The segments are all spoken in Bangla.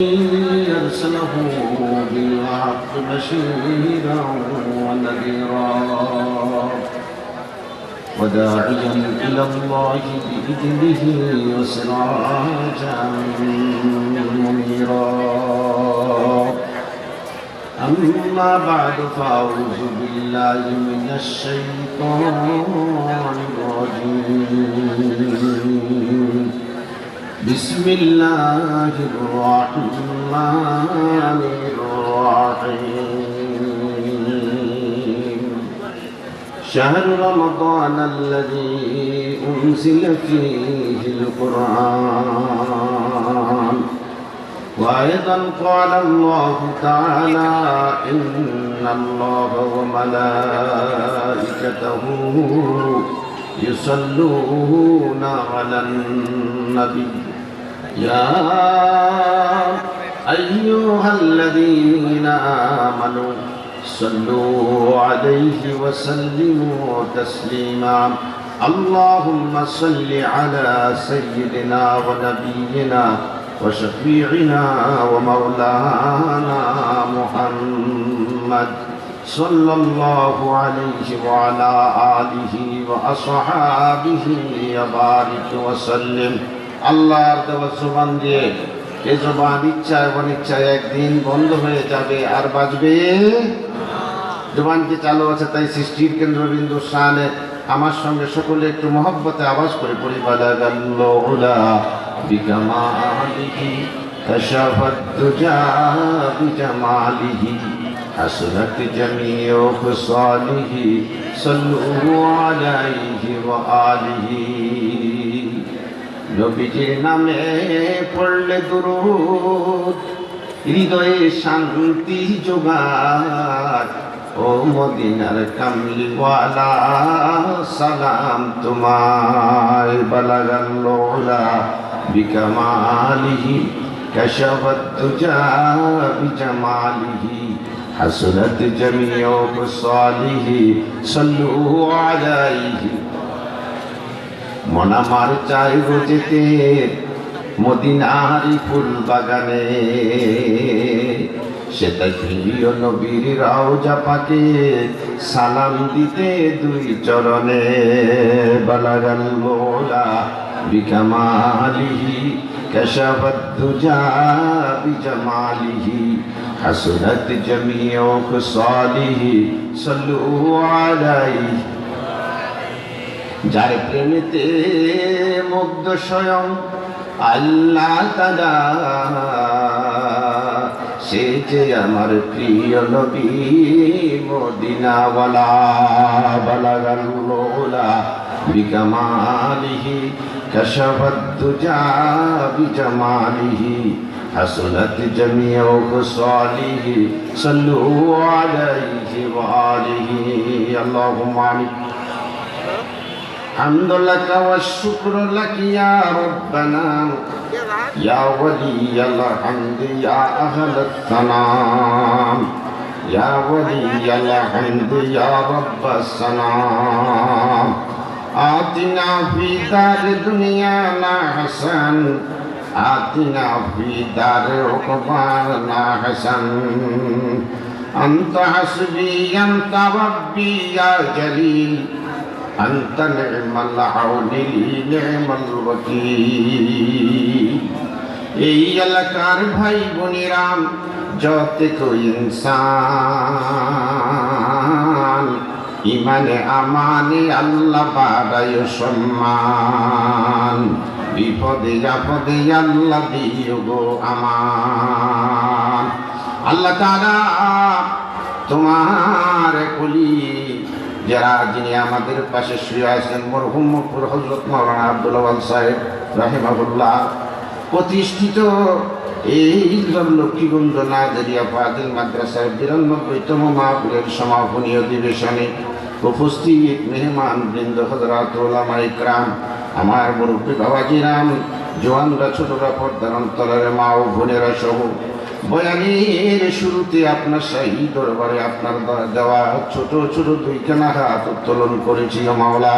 يرسله بالحق بشيرا ونذيرا وداعيا إلى الله بإذنه وسراجا منيرا أما بعد فأعوذ بالله من الشيطان الرجيم بسم الله الرحمن الرحيم شهر رمضان الذي أنزل فيه القرآن وأيضا قال الله تعالى إن الله وملائكته يصلون على النبي يا أيها الذين آمنوا صلوا عليه وسلموا تسليما اللهم صل على سيدنا ونبينا وشفيعنا ومولانا محمد صلى الله عليه وعلى آله وأصحابه وبارك وسلم আল্লাহর দেওয়া জবান দিয়ে এই জবান ইচ্ছায় অনিচ্ছায় একদিন বন্ধ হয়ে যাবে আর বাজবে জবানটি চালু আছে তাই সৃষ্টির কেন্দ্রবিন্দু শানে আমার সঙ্গে সকলে একটু মহব্বতে আওয়াজ করে পড়ি বালাগাল্লাহুলা বিকামালিহি কাশাফাত দুজা বিজামালিহি حسنت جميع خصاله صلوا عليه وآله নবীজির নামে পড়লে দুরূদ হৃদয়ে শান্তি যোগায় ও মদিনার কামলিওয়ালা সালাম তোমায় বালাগাল্লাহুলা বিকামালিহি কাশাফাত দুজা বিজামালিহি حسنت جميع خصاله صلوا عليه মন আমার চাই যেতে মদিনারি ফুল বাগানে সেটাই প্রিয় নবীর রওজা পাকে সালাম দিতে দুই চরণে বালাগাল মওলা বিকামালিহি কাশাফাত দুজা বিজামালিহি حسنت جميع خصاله صلوا عليه যার প্রেমেতে মুগ্ধ স্বয়ং আল্লাহ তাআলা সে যে আমার প্রিয় নবী মদিনাওয়ালা বালাগাল্লাহুলা বিকামালিহি কাশাফাত দুজা বিজামালিহি حسنت جميع خصاله صلوا عليه وآله اللهم آمين حمد لك والشكر لك يا ربنا يا ولي الحمد يا أهل الثناء يا ولي الحمد يا رب السلام آتنا في دار دنيانا حسن آتنا في دار عقبانا حسن أنت حسبي أنت ربي يا جليل أنت نعم العون لي نعم الوكيل এই এলাকার ভাই বোনেরাম যত কই ইনসান ইমানে আমানে আল্লাহ বাড়ায় সম্মান বিপদে আপদে আল্লাহ দিও গো আমান আল্লাহ তাআলা তোমার কুলি যারা যিনি আমাদের পাশে শুয়ে আছেন মরহুম মুফতি হযরত মাওলানা আব্দুল ওয়াহাব সাহেব রাহিমাহুল্লাহ প্রতিষ্ঠিত এই লক্ষ্মীগঞ্জ নাজারিয়া ফাজিল মাদ্রাসার 92তম মাহফিলের সমাপনী অধিবেশনে উপস্থিত মেহমান বৃন্দ হযরত উলামায়ে ইকরাম আমার মুরব্বী বাবাজিরাম জওয়ানরা ছোটরা পর্দার অন্তরের মা ও বোনেরা সহ বয়ানের শুরুতে আপনার শাহী দরবারে আপনার দেওয়া ছোট ছোট দুইখানা হাত উত্তোলন করেছি মাওলা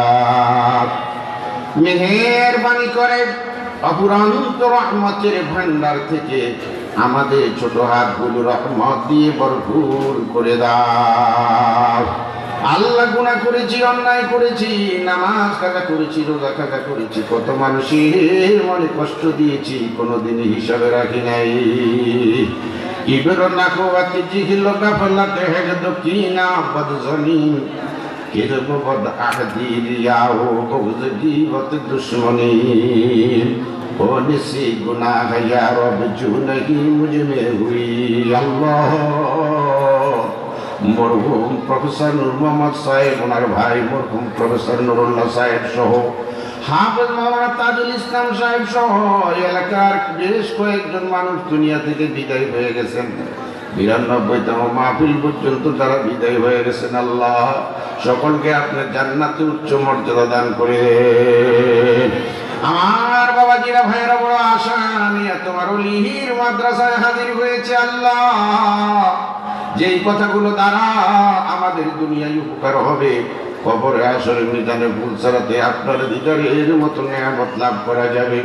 মেহেরবানি করে অপুরান্ত রহমতের ভান্ডার থেকে আমাদের ছোট হাতগুলো রহমত দিয়ে ভরপুর করে দাও। আল্লাহ গুনাহ করেছি, অন্যায় করেছি, নামাজ কাজা করেছি, রোজা কাজা করেছি, কত মানুষের মনে কষ্ট দিয়েছি, কোনোদিন হিসাবে রাখি নাই। ইবরো নাকোয়াতি জিহিল গাফলাতে হেগদ কিনা বদজনিন কিরব বদ আহদি রিয়াও বউজগি বত দুশ্মনী ও নিসি গুনাহ ইয়া রব জু নহি মুঝ মে হুই। আল্লাহ, মরহুম প্রফেসর নূর মোহাম্মদ সাহেব, ওনার ভাই মরহুম প্রফেসর নুরুল্লাহ সাহেব সহ হাফেজ মাওলানা তাজুল ইসলাম সাহেব সহ এলাকার বেশ কয়েকজন মানুষ দুনিয়া থেকে বিদায় হয়ে গেছেন। ৯২তম মাহফিল পর্যন্ত তারা বিদায় হয়ে গেছেন। আল্লাহ, সকলকে আপনার জান্নাতে উচ্চ মর্যাদা দান করে। আমার বাবাজিরা ভাইয়েরা বড় আশা নিয়ে তোমার ওলিহির মাদ্রাসায় হাজির হয়েছে। আল্লাহ, যেই কথাগুলো দ্বারা আমাদের দুনিয়ায় উপকার হবে, কবরে আসরে মিজানে ফুলসারাতে আপনার দিদারের মতো নেয়ামত লাভ করা যাবে,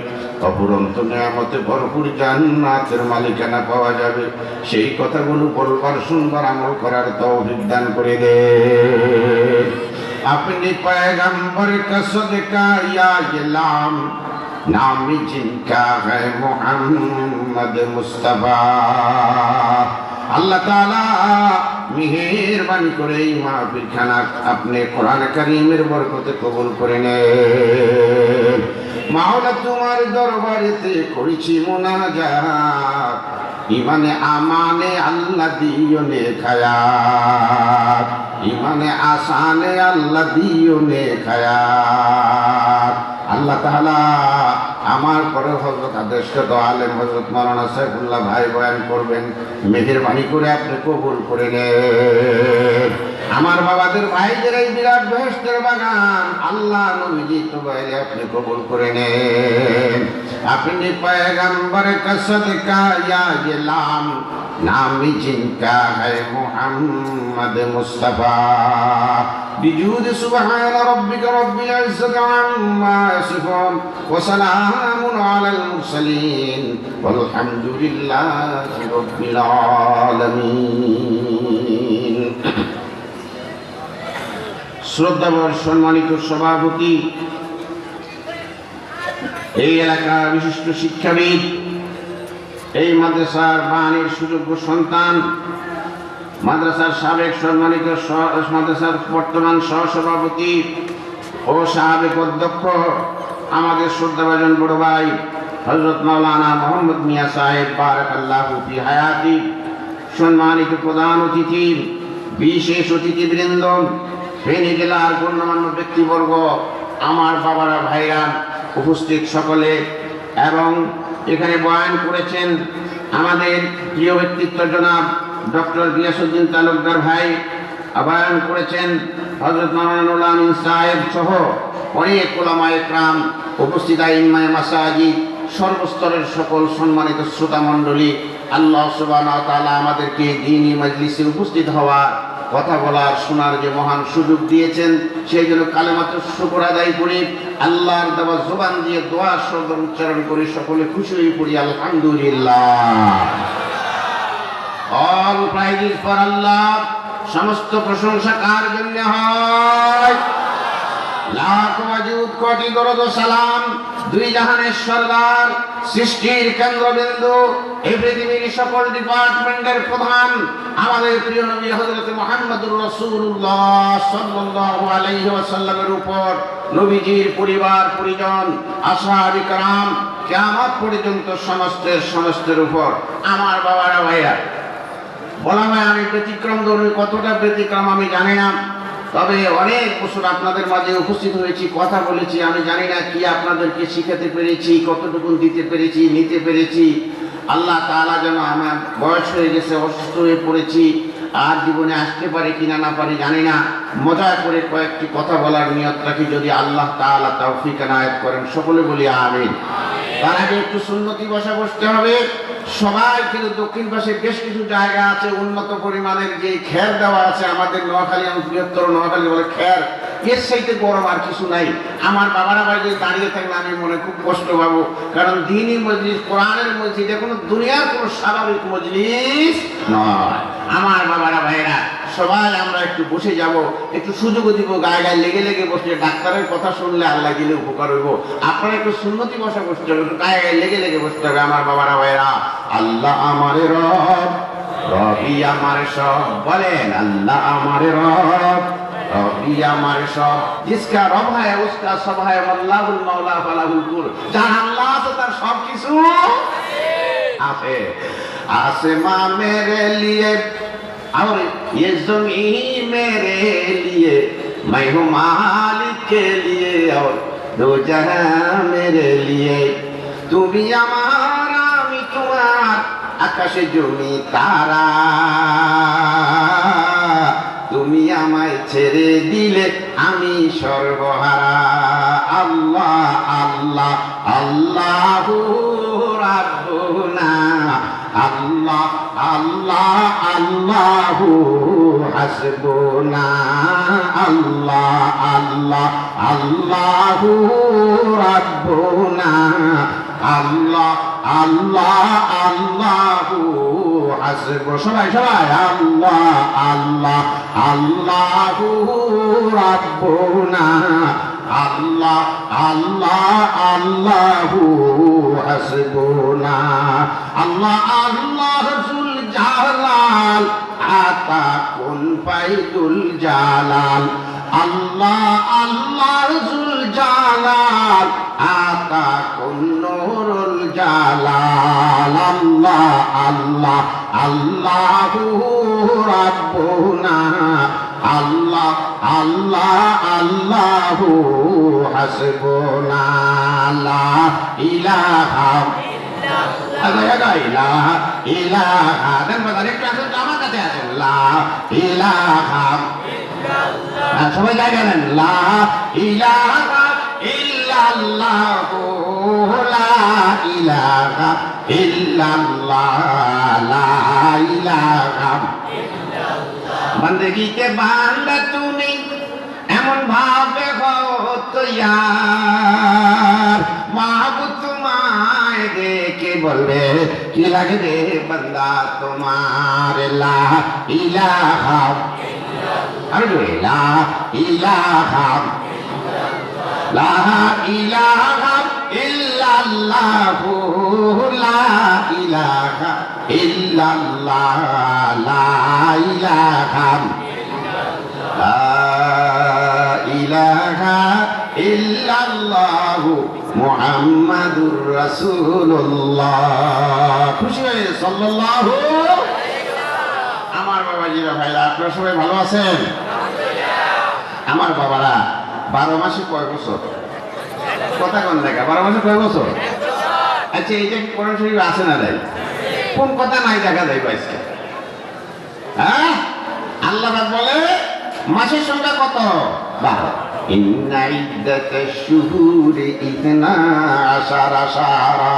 অপুরন্ত নেয়ামতে ভরপুর জান্নাতের মালিকানা পাওয়া যাবে, সেই কথাগুলো বলবার শুনবার আমল করার তৌফিক দান করে দে। अपने पैगंबर का सदका या गुलाम नाम जिनका है मोहम्मद मुस्तफा। আল্লাহ তাআলা মেহেরবানি করে এই মাহফিল খানা আপনি কোরআন কারীমের বরকতে কবুল করে নেন। মাওলা, তোমার দরবারেতে করেছি মুনাজাত, ইমানে আমানে আল্লাহ দিও নে খায়াত, ইমানে আসানে আল্লাহ দিও নে খায়াত। আল্লাহ তাআলা আমার পরে হযরত আদেশকৃত আলেম হযরত মাওলানা সাইফুল্লাহ ভাই বয়ান করবেন, মেহেরবানি করে আপনি কবুল করে নেন। আমার বাবাদের ভাইদের এই বিরাট বেহেশতের বাগান আল্লাহ নবীজি তো বাইরে আপনি কবুল করে নেন। আপনি पैगंबर का सदका या गुलाम नाम जिनका है मोहम्मद मुस्तफा। बिजूद सुबहान रब्बिक रब्बिल इज्जति अम्मा यसिफून व सलामुन अलल मुरसलीन वल्हम्दुलिल्लाहि रब्बिल आलामीन। শ্রদ্ধাবর সম্মানিত সভাপতি, এই এলাকার বিশিষ্ট শিক্ষাবিদ, এই মাদ্রাসার বাণীর সুযোগ্য সন্তান, মাদ্রাসার সাবেক সম্মানিত মাদ্রাসার বর্তমান সহসভাপতি ও সাবেক অধ্যক্ষ, আমাদের শ্রদ্ধাভাজন বড় ভাই হযরত মাওলানা মোহাম্মদ মিয়া সাহেব বারাকাল্লাহু ফি হায়াতি, সম্মানিত প্রধান অতিথি, বিশেষ অতিথিবৃন্দ, ফেনী জেলার গণ্যমান্য ব্যক্তিবর্গ, আমার বাবারা ভাইরা, উপস্থিত সকলে, এবং এখানে বয়ান করেছেন আমাদের প্রিয় ব্যক্তিত্ব জনাব ডক্টর গিয়াসউদ্দিন তালুকদার ভাই, বয়ান করেছেন হযরত মাওলানা নুরুল আমিন সাহেব সহ অনেক উলামা ইকরাম, উপস্থিত আইম্মায়ে মাসাজিদ, সর্বস্তরের সকল সম্মানিত শ্রোতা মণ্ডলী। আল্লাহ সুবহানাহু ওয়া তাআলা আমাদেরকে দ্বীনি মজলিসে উপস্থিত হওয়ার, কথা বলার, শোনার যে মহান সুযোগ দিয়েছেন, সেই জন্য কালেমাতুশ শুকর আদায় করি। আল্লাহর দেওয়া জবান দিয়ে দোয়া শব্দ উচ্চারণ করে সকলে খুশি হয়ে পড়ি আলহামদুলিল্লাহ। অল প্রাইজ ফর আল্লাহ, সমস্ত প্রশংসা কার জন্য হয়? লাখ ওয়াজুদ কোটি দরুদ ও সালাম দুই জাহানের সরদার, সৃষ্টির কেন্দ্রবিন্দু, এই পৃথিবীর সকল ডিপার্টমেন্টের প্রধান, আমাদের প্রিয় নবী হযরত মুহাম্মদুর রাসূলুল্লাহ সাল্লাল্লাহু আলাইহি ওয়াসাল্লামের উপর, নবীজির পরিবার পরিজন, আসহাবে کرام, কিয়ামত পর্যন্ত সমস্তের উপর। আমার বাবারা ভাইয়া, বলা হয় আমি ব্যতিক্রম ধর্মী, কতটা ব্যতিক্রম আমি জানি না, তবে অনেক বছর আপনাদের মাঝে উপস্থিত হয়েছি, কথা বলেছি, আমি জানি না কি আপনাদেরকে শিখাতে পেরেছি, কতটুকু দিতে পেরেছি, নিতে পেরেছি। আল্লাহ তাআলা যেন, আমার বয়স হয়ে গেছে, অসুস্থ হয়ে পড়েছি, আর জীবনে আসতে পারি কিনা না পারি জানি না, মজা করে কয়েকটি কথা বলার নিয়ত রাখি, যদি আল্লাহ তাআলা তৌফিক এনায়েত করেন, সকলে বলি আমিন। তার আগে একটু সুন্নতি বসা বসতে হবে সবাই, কিন্তু দক্ষিণ পাশে বেশ কিছু জায়গা আছে উন্নত পরিমাণের যে খের দেওয়া আছে, আমাদের নোয়াখালী, বৃহত্তর নোয়াখালী বলে খের, এর চাইতে গরম আর কিছু নাই। আমার বাবারা বাড়িতে দাঁড়িয়ে থাকলে আমি মনে খুব কষ্ট পাবো, কারণ দ্বীনি মজলিস, কোরআনের মজলিস, এটা কোনো দুনিয়ার কোনো স্বাভাবিক মজলিস নয়। আমার বাবারা ভাইরা সবাই আমরা একটু বসে যাব, একটু সুযোগও দিব, গায়ে গায়ে লেগে লেগে বসে। ডাক্তারের কথা শুনলে আল্লাহ দিলে উপকার হইব, আপনারা একটু সুন্নতি বসে বসতে হবে, একটু গায়ে গায়ে লেগে লেগে বসতে হবে। আমার বাবারা ভাইরা, আল্লাহ আমার রব, রবি আমার সব, বলেন আল্লাহ আমার রব, রবি আমার সব। जिसका रब है उसका सब है, अल्लाहुल मौला फलाहुल कुल। যার আল্লাহ আছে তার সব কিছু আছে। आसमां मेरे लिए और ये ज़मीन मेरे लिए, मैं हूँ मालिक के लिए और दो जहां मेरे लिए। তুমি আমার আমি তোমার, আকাশে জমি তারা, তুমি আমায় ছেড়ে দিলে আমি সর্বহারা। আল্লাহ আল্লাহ আল্লাহু রাব্বুনা, আল্লাহ আল্লাহ আল্লাহু হাসবুনা, আল্লাহ আল্লাহ আল্লাহু রাব্বুনা, আল্লাহ আল্লাহ আল্লাহু হাসবু। সবাই সবাই আল্লাহ আল্লাহ আল্লাহু রাব্বুনা, আল্লাহ আল্লাহ আল্লাহু হাসবুনা। আল্লাহ আল্লাহ জুল জালাল, আতা কুন ফাইদুল জালাল, আল্লাহ আল্লাহ জুল জালাল, আতা কুন নূরুল জালাল। আল্লাহ আল্লাহ আল্লাহু রাব্বুনা, আল্লাহ আল্লাহ আল্লাহু হাসবুনা। লা ইলাহা ইলাহা ইলাহা, দেখো আরেকটা আছে আমার কাছে আছে, লা ইলাহা ইল্লাল্লাহ। সবাই জানেন লা ইলাহা ইল্লাল্লাহু, লা ইলাহা ইল্লাল্লাহ, লা ইলাহা ইল্লাল্লাহ। বندگی বান্দা তুমি এমন ভাবে হতো ইয়ার, মাহবুব তোমায় দেখে বলবে কি লাগে রে বান্দা তোমার। লা ইলাহা ইল্লাল্লাহ, আর লা ইলাহা লা ইলাহা ইল্লাল্লাহু, লা ইলাহা ইল্লাল্লাহ, লা ইলাহা লা ইলাহা ইল্লাল্লাহু মুহাম্মাদুর রাসূলুল্লাহ। খুশি হয়ে সাল্লাল্লাহু। আমার বাবাজিরা ভাইরা, আপনারা সবাই ভালো আছেন? আমার বাবারা 12 মাসে কয় বছর? কথা কোন দেখা 12 মাসে কয় বছর? আচ্ছা, এই যে কোরআন শরীফ আছে না নাই? কোন কথা নাই দেখা যায় আজকে? হ্যাঁ, আল্লাহ পাক বলে মাসের সংখ্যা কত? 12। ইন্না ইদ্দাতাশ শুহুরি ইতনা আশারা শাহরা,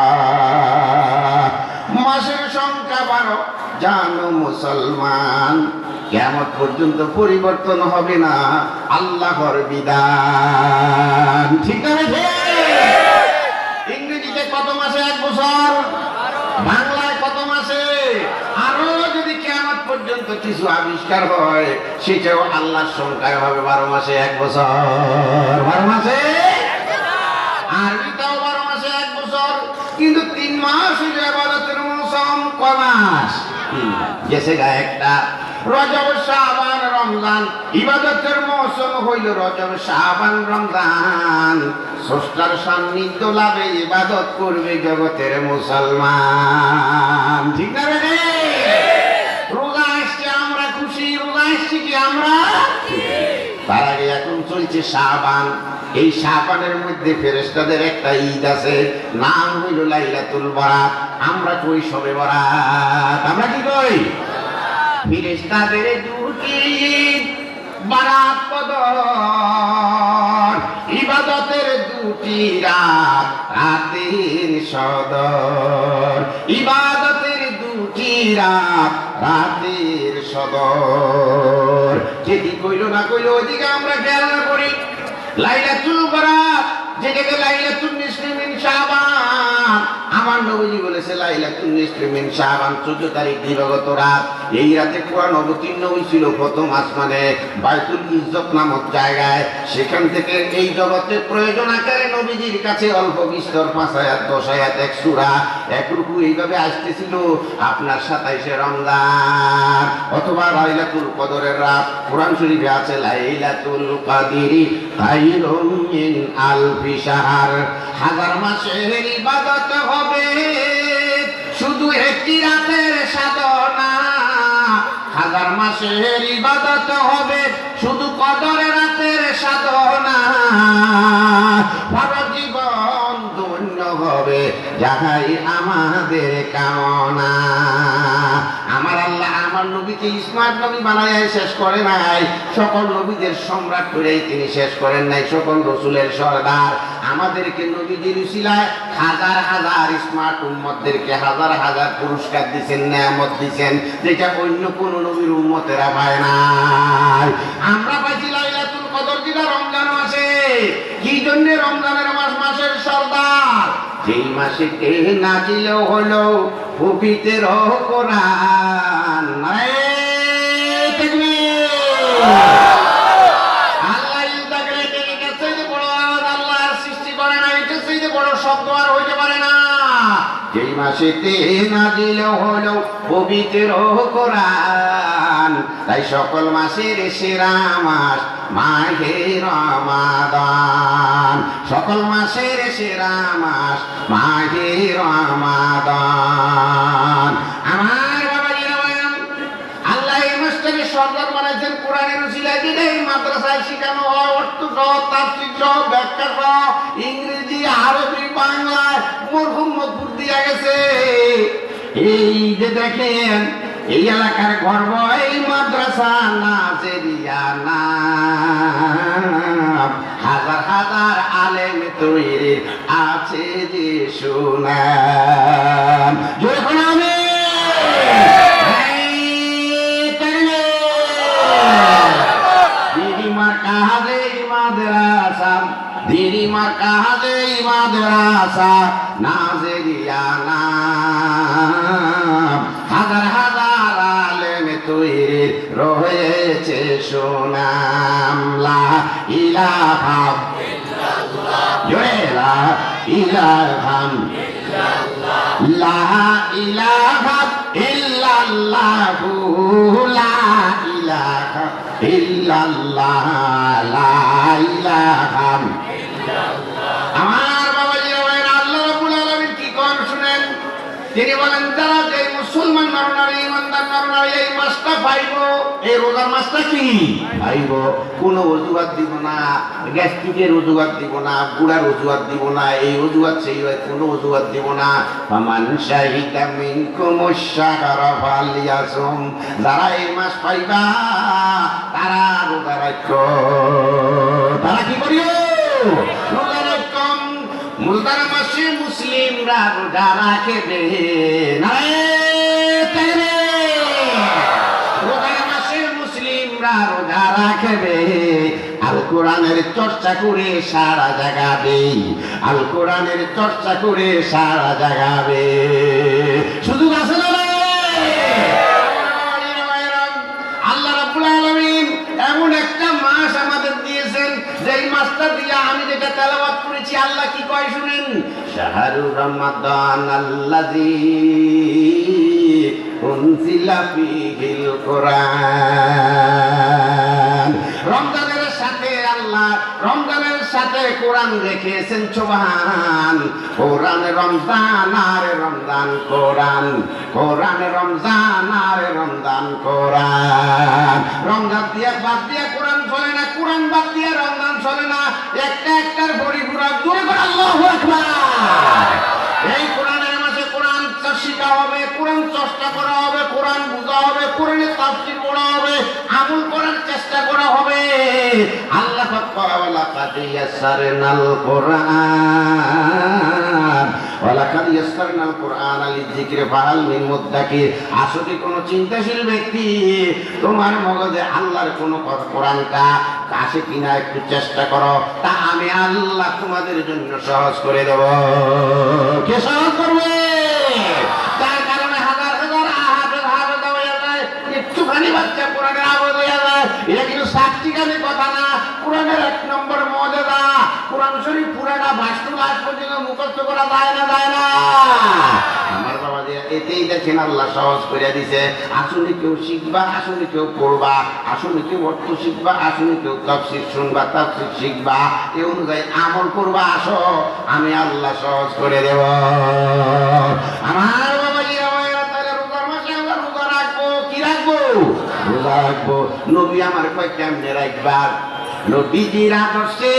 মাসের সংখ্যা 12। জানো মুসলমান, কিয়ামত পর্যন্ত পরিবর্তন হবে না আল্লাহর বিধান। ঠিক আছে? ইংরেজিতে কত মাসে 1 বছর? বাংলায় কত মাসে? আরো যদি কিয়ামত পর্যন্ত কিছু আবিষ্কার হয়, সেটাও আল্লাহর সংখ্যায় হবে 12 মাসে 1 বছর। 12 মাসে আরবিটাও 12 মাসে 1 বছর, কিন্তু 3 মাস হইলে ইবাদতের মৌসুম। কয় মাস? গেছে গা একটা। রজব, শাবান, রমজান, ইবাদতের মৌসুম হইল রজব, শাবান, রমজান। স্রষ্টার সান্নিধ্য লাভে ইবাদত করবে জগতের মুসলমান। ঠিক না রে? রোজা আসছে, আমরা খুশি। রোজা আসছে কি আমরা? তার আগে এখন চলছে শাবান। এই শাবানের মধ্যে ফেরেশতাদের একটা ঈদ আছে, নাম হইল লাইলাতুল বরাত। আমরা কই শবে বরাত। আমরা কি কই? ফেরেশতাদের দুটি ঈদ, বরাত কদর, ইবাদতের দুটি রাত, রাতের সদর। ইবাদতের দুটি রাত, রাতের সদর। যেটি কইল না কইল ওইদিকে আমরা খেয়াল না করি। লাইলাতুল বরাত যেটাকে লাইলাতুন নিসফি মিন শাবান, আমার নবীজি বলেছে লাইলাতুন নিসফি মিন শাবান 14 তারিখ দিবাগত রাত। এই রাতে কোরআন অবতীর্ণ হয়েছিল প্রথম আসমানে বাইতুল ইজ্জত নামক জায়গায়। সেখান থেকে এই জগতে প্রয়োজন আকারে নবীজির কাছে অল্প বিস্তর 5 আয়াত 10 আয়াত 1 সূরা 1 রুকু এইভাবে আসতেছিল আপনার 27শে রমজান অথবা লাইলাতুল কদরের রাত। কোরআন শরীফে আছে লাইলাতুল কদরি খায়রুম মিন আলফি শাহর, হাজার মাসের ইবাদত হবে শুধু একটি রাতের সাধনা, হাজার মাসের ইবাদত হবে শুধু কদরের রাতের সাধনা, সারা জীবন ধন্য হবে যাহাই আমাদের কামনা। আমার আল্লাহ আমার নবীকে স্মার্ট নবী বানায় শেষ করে নাই, সকল নবীদের সম্রাট করেই তিনি শেষ করেন নাই, সকল রসুলের সরদার। আমাদেরকে নবীজির উসিলায় হাজার হাজার স্মার্ট উম্মতদেরকে হাজার হাজার পুরস্কার দিচ্ছেন, নেয়ামত দিচ্ছেন, যেটা অন্য কোন নবীর উম্মতেরা পায় নাই। আমরা পাইছি লাইলাতুল কদর যেটা রমজান মাসে। কি জন্য রমজানের মাস মাসের সরদার? যেই মাসে নাজিল হলো পবিত্র কোরআন। আল্লাহ ইউদাগরে গেছে যে বড় আওয়াজ আল্লাহর সৃষ্টি করে না, এটা সেই বড় শব্দ আর হইতে পারে না। যেই মাসেতে নাজিল হলো পবিত্র কোরআন, তাই সকল মাসের সেরা মাস মাহে রমাদান, সকল মাসের সেরা মাস মাহে রমাদান। আমার বাবাজিরা বলেন আল্লাহ এই মাসটাকে সরদার বানাইছেন কোরআনের উসিলায়। এই মাদ্রাসায় শেখানো হয় অর্থ সহ, তাফসীর সহ, ব্যাখ্যা সহ, ইংরেজি, আরবি, বাংলায় মরহুম মজবুর দিয়া গেছে। এই যে দেখেন এই এলাকার গর্ব এই মাদ্রাসা নাজেরিয়া নাম, হাজার হাজার আলেম তৈরি আছে যে সুনাম। যখন আমি দিদিমার কাহাজে মাদ্রাসা, দিদিমার কাহাজে মাদ্রাসা নাজেরিয়া নাম, হাজার হাজার আলেম তৈরি রয়েছে সুনাম। লা ইলাহা ইল্লাল্লাহ, লা ইলাহা লা ইলাহা ইল্লাল্লাহ, লা ইলাহা ইল্লাল্লাহ, লা ইলাহা ইল্লাল্লাহ। আমার বাবাজি আল্লাহ রাব্বুল আলামিন কি কোন শুনেন? তিনি বলেন যারা যে মুসলমান নরনারী ইমানদার নরনারী এই মাসটা পাইব, এই রোজার মাসটা কি পাইব, কোনো অজুহাত দিব না, গ্যাস্ট্রিকের অজুহাত দিব না, গুড়ার অজুহাত দিব না, এই অজুহাত সেই কোনো অজুহাত দিব না। ফামান শাহিদা মিনকুমুশ শাহরা ফালিয়াসুম, যারা এই মাস পাইবা তারা রোজা রাখো। তারা কি করিও? রোজা রাখো। মুলতার মাসে মুসলিমরা রোজা রাখবে, রোজার মাসে মুসলিমরা রোজা রাখবে, আল কোরআনের চর্চা করে সারা জাগাবে, আল কোরআনের চর্চা করে সারা জাগাবে। শুধু আছে না আল্লাহ রাব্বুল আলামিন এমন একটা মাস আমাদের দিয়েছেন যেই মাসটা দিয়ে আমি যেটা তেলাওয়াত করেছি আল্লাহ কি কয় শুনেন? শাহরু রমাদান আল্লাযী উনজিলা ফীহিল কোরআন। রমজানের সাথে আল্লাহ রমজানের সাথে কোরআন রেখেছেন। সুবহান। কোরআন রমজান আর রমজান কোরআন, কোরআন রমজান আর রমজান কোরআন। রমজান দিয়ে বাদ দিয়ে কোরআন চলে না, কোরআন বাদ দিয়ে রমজান চলে না। একটা একটার বড়ি ঘুরা জোরে করে আল্লাহু আকবার। এই কোরআনের মাঝে কোরআন শিখা হবে, কোরআন চর্চা করা হবে, কোরআন কোরআন বোঝা হবে, কোরআনের তাফসীর পড়া হবে, আমল করার চেষ্টা করা হবে। আল্লাহ পাক কয় ওয়ালাকাদ ইয়াসসারনাল কুরআন ওয়ালাকাদ ইয়াসসারনাল কুরআন লিযিকরি ফাহাল মিন মুদ্দাকির। আসলে কোন চিন্তাশীল ব্যক্তি তোমার মগজে আল্লাহর কোন কোরআনটা আসে কিনা একটু চেষ্টা করো, তা আমি আল্লাহ তোমাদের জন্য সহজ করে দেব। কে সহজ করবে? তার কারণে হাজার হাজার হাফেজ হয়ে যায়, একটুখানি বাচ্চা কোরআনের আওয়াজ হয়ে যায়। এটা কিন্তু সাক্ষীকারী কথা না, কোরআনের 1 নম্বর মর্যাদা। কোরআন শরীফ পুরাটা ভাষণ আজ পর্যন্ত মুখস্থ করা যায় না, যায় না। আমার বাবা যে এতেই দেখেন আল্লাহ সহজ করে দিছে। আসলে কেউ শিখবা, আসলে কেউ পড়বা, আসলে কেউ অর্থ শিখবা, আসলে কেউ তাফসীর শুনবা, তাফসীর শিখবা, এই অনুযায়ী আমল করবা। আসো, আমি আল্লাহ সহজ করে দেব। আমার বাবা যে রোজার মাসে আমরা রোজা রাখবো, কি রাখবো? রোজা রাখবো। নবী আমার কয় কেমনে রাখবা? নবীজির আদর্শে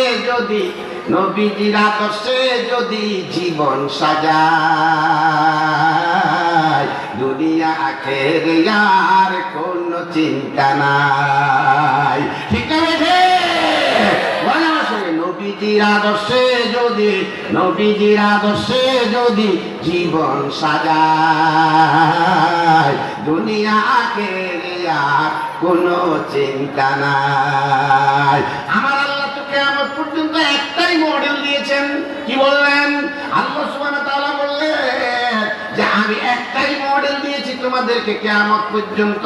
যদি জীবন সাজায়, দুনিয়া আখেরে আর কোন চিন্তা নাই। ঠিক আছে? নবীজির আদর্শে যদি জীবন সাজায়, দুনিয়া আখেরে আর কোনো চিন্তা নাই। আমার আল্লাহ তো কিয়ামত পর্যন্ত একটাই মডেল দিয়েছেন। কি বললেন? আল্লাহ সুবহানাহু ওয়া তাআলা বললেন যে আমি একটাই মডেল দিয়েছি তোমাদেরকে কিয়ামত পর্যন্ত।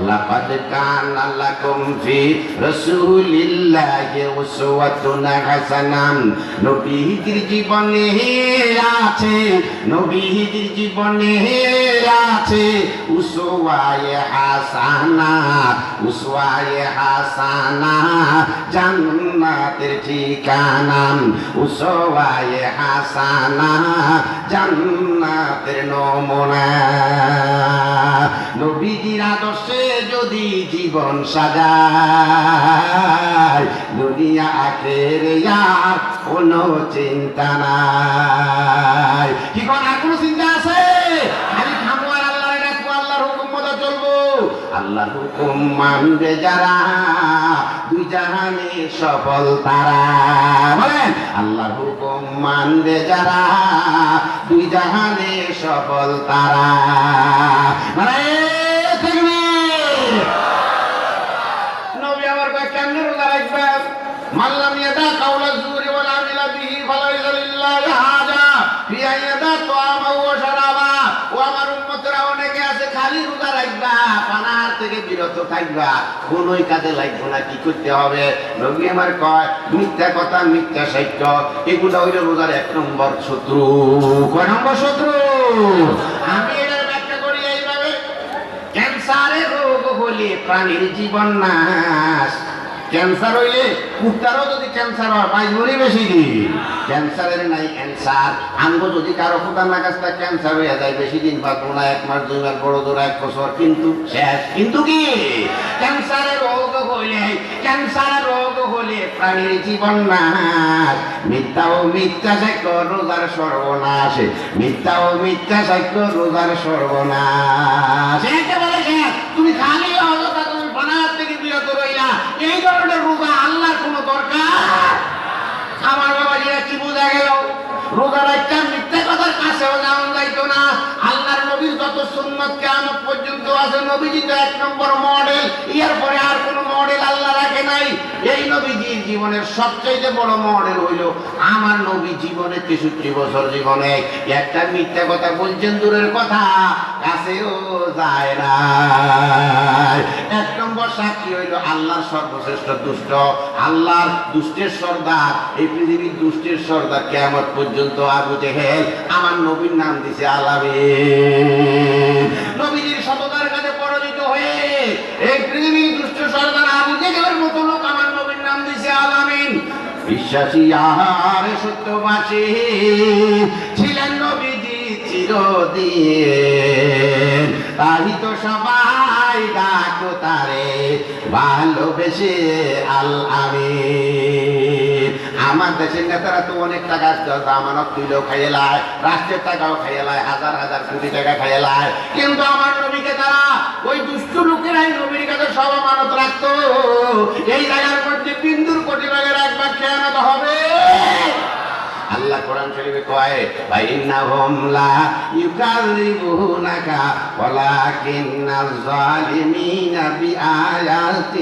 লাকাদ কানা লাকুম ফি রাসূলিল্লাহি উসওয়াতুন হাসানাহ। নবীজির জীবনে আছে, নবীজির জীবনে আছে উসওয়ায়ে হাসানা, উসওয়ায়ে হাসানা জান্নাতের ঠিকানা, উসওয়ায়ে হাসানা জান্নাতের নমুনা। নবীজির আদর্শে যদি জীবন সাজায়, দুনিয়া আখেরে আর কোনো চিন্তা নাই। কি কোন আর কোনো চিন্তা আছে? খালি খামো আর আল্লাহরে ডাকবো, আল্লাহর হুকুম মতো চলবো। আল্লাহর হুকুম মানবে যারা, দুই জাহানে সফল তারা। বলেন, আল্লাহর হুকুম মানবে যারা, দুই জাহানে সফল তারা। মানে নবী আমার কয় কেমনে রোজা রাখবে? মাল্লাম ইয়াদা কাওলা যুরি ওয়াল আমিলা বিহি ফালাইসা লিল্লাহি হাজা ফি আইয়াদা তুআমা ওয়া শারাবা। ও আমার উম্মতেরা অনেকে আছে খালি রোজা রাখবা, পানার থেকে বিরত থাকবা, কোনই কাজে লাগবে না। কি করতে হবে? নবী আমার কয় মিথ্যা কথা, মিথ্যা সাক্ষ্য, এগুলো হইল রোজার 1 নম্বর শত্রু। কয় নম্বর শত্রু? আমি এর ব্যাখ্যা করি এইভাবে। ক্যান্সারের রোগ হলে প্রাণীর জীবন নাশ। ক্যান্সার হইলে কুত্তারও যদি ক্যান্সার হয়, পাঁচগুণই বেশি দিন। ক্যান্সারের নাই ক্যান্সার। আঙ্গ যদি কারো ফুটার নাগাছটা ক্যান্সার হয়ে যায়, বেশি দিন বাঁচবো না, 1 মাস 2 মাস, বড় জোর 1 বছর, কিন্তু শেষ। কিন্তু কি? ক্যান্সারের রোগ হলে প্রাণীর জীবন নাশ। মিথ্যা ও মিথ্যা সাক্ষ্য রোজার সর্বনাশ, মিথ্যা ও মিথ্যা সাক্ষ্য রোজার সর্বনাশ। একেবারে শেষ। তুমি খালি অযথা তুমি বানার থেকে বিরত রইলা, এই ধরনের রোজা আল্লাহর কোনো দরকার? আমার বাবা জিরা কি বোঝা গেল? রোজার একটা মিথ্যা কথার কাছেও যাওয়া যাইতো না। আল্লাহর নবীর যত সুন্নাত কিয়ামত পর্যন্ত আছে, নবীজি তো 1 নম্বর মডেল। এর পরে আর কোনো মডেল আল্লাহ রাখে নাই। এই নবীজির জীবনের সবচেয়ে বড় মডেল হইল আমার নবী। জীবনে 63 বছর জীবনে একটা মিথ্যা কথা বলছেন দূরের কথা, কাছেও যায় না। 1 নম্বর সাক্ষী হইল আল্লাহর সর্বশ্রেষ্ঠ দুষ্ট, আল্লাহর দুষ্টের সর্দার, এই পৃথিবীর দুষ্টের সর্দার কিয়ামত পর্যন্ত আবু জেহেল। আমার নবীর নাম দিছে আলামিন। নবীজির সততার কাছে পরাজিত হয়ে এই পৃথিবীর দুষ্ট সর্দার আবু জেহেলের মতো লোক আমার নবীর নাম দিছে আলামিন। বিশ্বাসী আর সত্যবাসী ছিলেন নবীজি চিরদিন, তাই তো সবাই ডাকো তারে ভালোবেসে আল আমিন। আমার দেশের নেতারা তো অনেক টাকা জামানত তুলেও খাইয়ে লায়, রাষ্ট্রের টাকাও খাইয়ে লায়, হাজার হাজার কোটি টাকা খাইয়ে লায়, কিন্তু আমার নবীকে তারা জায়গায় নবীর কাছে সব আমানত রাখতো, এই জায়গার মধ্যে বিন্দুর কোটি ভাগের এক ভাগ খেয়ানত হবে। আল্লাহ কোরআন শরীফে কয় ফাইন্নাহুম লা ইউকাযিবুনাকা ওয়ালাকিন্নাজ জালিমিনা বিআয়াতিল্লাহি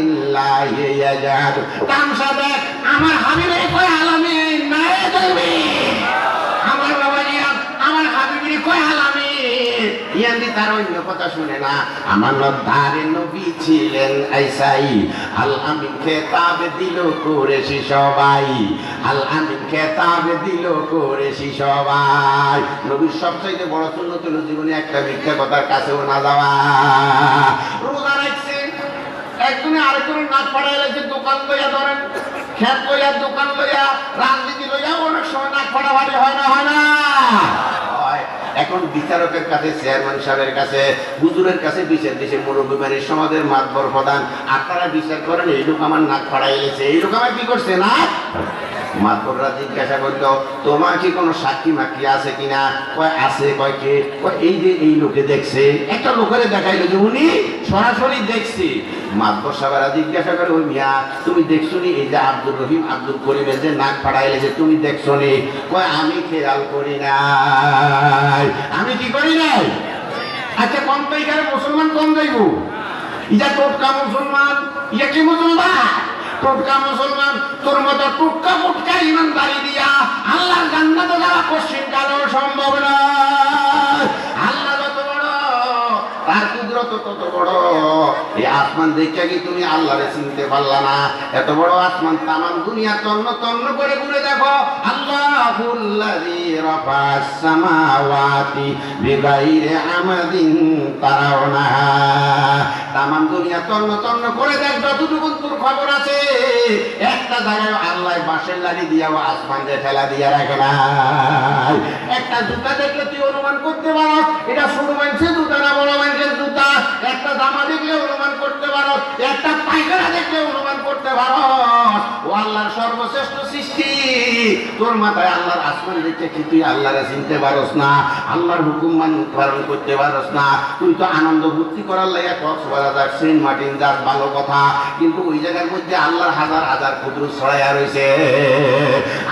ইয়াজহাদুন। তামসা দেখ আমার হাবিবে কয় আলামিন নাই তুমি, আমার বাবাজিয়া আমার হাবিবের কয় আলামিন, ইয়ান্দি তার অন্য কথা শুনে না। আমার ধারে নবী ছিলেন আইসাই, আল আমিন খেতাব দিল করেছি সবাই, আল আমিন খেতাব দিল করেছি সবাই। নবীর সবচাইতে বড় সুন্নত হলো জীবনে একটা মিথ্যা কথার কাছেও না যাওয়া। রোজা রাখছে, একজনে আরেকজনের নাক ফাড়াই লাগছে, দোকান লইয়া ধরেন, খেত লইয়া দোকান লইয়া রাজনীতি লইয়া অনেক সময় নাক ফাড়াফাড়ি হয় না, হয় না? এখন বিচারকের কাছে, চেয়ারম্যান সাহেবের কাছে, হুজুরের কাছে বিচার দিছে, মুরব্বী বাড়ির সমাজের মাতবর প্রধান, আপনারা বিচার করেন এই লোক আমার নাক ফাড়াই গেছে, এই লোক আমার কি করছে না? মাতবররা জিজ্ঞাসা করলো তোমার কি কোনো সাক্ষী মাক্ষী আছে কিনা? কয় আছে। কয় কে? কয় এই যে এই লোকে দেখছে। একটা লোকের দেখাইলো যে উনি সরাসরি দেখছি। মাতবর সাহেবেরা জিজ্ঞাসা করে ওই মিয়া তুমি দেখছো নি এই যে আব্দুর রহিম আব্দুল করিমের যে নাক ফাড়াইলে যে তুমি দেখছো নি? কয় আমি খেয়াল করি নাই। আমি কি করি নাই? আচ্ছা কম পাইকারে মুসলমান কম যাইব, ইটা টোটকা মুসলমান, ইটা কি মুসলমান? টোটকা মুসলমান। তোর মতো টুটকা ফুটকা ইমানদারি দিয়া আল্লাহর জান্নাতে যাওয়া কোশ্চিন কালেও সম্ভব না। আল্লাহ যত বড় তার কুদরত তত বড়। এই আসমান দেখে কি তুমি আল্লাহরে চিনতে পারলা না? এত বড় আসমান তামাম দুনিয়া তন্ন তন্ন করে ঘুরে দেখো। আল্লাহুল্লাযী রাফা'আস সামাওয়াতি বিগাইরি আমাদিন তারাউনাহা। তামাম দুনিয়া তন্ন তন্ন করে দেখ, যতটুকু তোর খবর আছে একটা জায়গায় আল্লাহ বাঁশের লাঠি দিয়াও আসমান দিয়ে ঠেলা দিয়া রাখে না। একটা জুতা দেখলে তুই অনুমান করতে পারো এটা ছোট মানুষের জুতা না বড় মানুষের জুতা। একটা জামা দেখলে অনুমান করতে পারো, একটা পায়খানা দেখলে অনুমান করতে পারো ও আল্লাহর সর্বশ্রেষ্ঠ সৃষ্টি। তোর মাথায় আল্লাহর আসমান দেখে কি তুই আল্লাহরে চিনতে পারস না? আল্লাহর হুকুম পালন করতে পারস না? তুই তো আনন্দ ভর্তি করার লাগে কক্সবাজার যাস, সেন্ট মার্টিন যাস, ভালো কথা, কিন্তু ওই জায়গার মধ্যে আল্লাহর হাজার হাজার কুদরত ছড়াইয়া রয়েছে।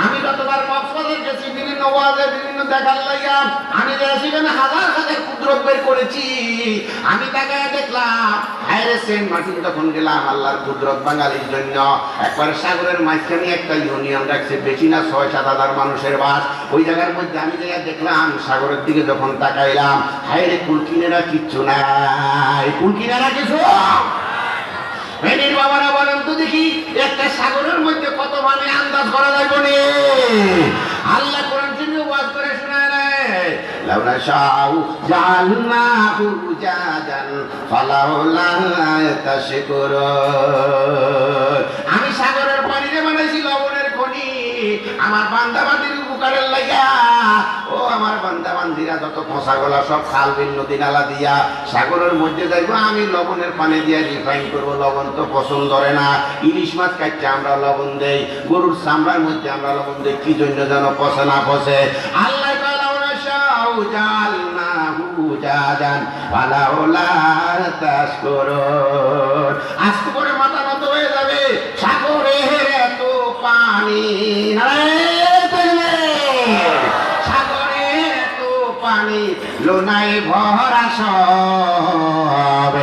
আমি যতবার কক্সবাজার গেছি বিভিন্ন ওয়াজে বিভিন্ন দেখার লাগিয়া, আমি সেখানে হাজার হাজার কুদরত বের করেছি। আমি তাকায় দেখলাম হায়রে সেন্ট মার্টিন তখন গেলাম আল্লাহর কুদরত বাঙালির জন্য। একবার সাগরের মাঝখানে একটা ইউনিয়ন রাখছে, বেশি না ৬-৭ হাজার মানুষের বাস। ওই জায়গার মধ্যে আমি জায়গায় দেখলাম সাগরের দিকে যখন তাকাইলাম হায়রে কুলকিনেরা কিচ্ছু নাই, কুলকিনেরা কিছু। বাবারা বলেন তো দেখি একটা সাগরের মধ্যে কত মানে আন্দাজ করা যাবে না? আল্লাহ কোরআন শরীফে ওয়াজ করে শোনায় নাই, লাউ নাশাউ জাআলনাহু উজাজান ফালাউলা তাশকুরুন। আমি সাগরের পানিতে বানাইছি লবণের খনি আমার বান্দা বান্দির উপকারের লাগা। ও আমার বান্দা বান্দিরা যত ফসা গলা সব খাল বিল নদী নালা দিয়া সাগরের মধ্যে যাইবো, আমি লবণের পানি দিয়া রিফাইন করবো। লবণ তো পছন্দ ধরে না। ইলিশ মাছ কাটতে আমরা লবণ দেই, গরুর চামড়ার মধ্যে আমরা লবণ দেই, কি জন্য যেন পচে না পচে। আল্লাহ আস্তে করে মাথা নত হয়ে যাবে। সাগরের এত পানি, সাগরের এত পানি লোনায় ভরা সব,